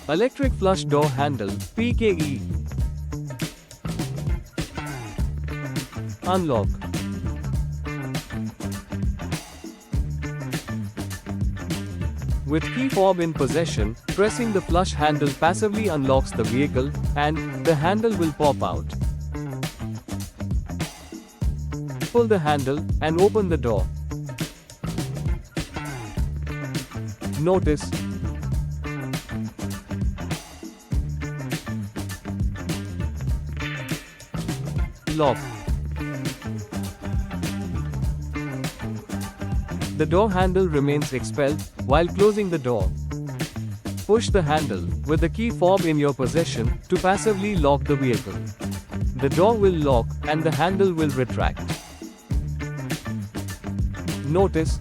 Electric flush door handle, PKE. Unlock. With key fob in possession, pressing the flush handle passively unlocks the vehicle, and the handle will pop out. Pull the handle and open the door. Notice. Lock. The door handle remains expelled while closing the door. Push the handle with the key fob in your possession to passively lock the vehicle. The door will lock and the handle will retract. Notice,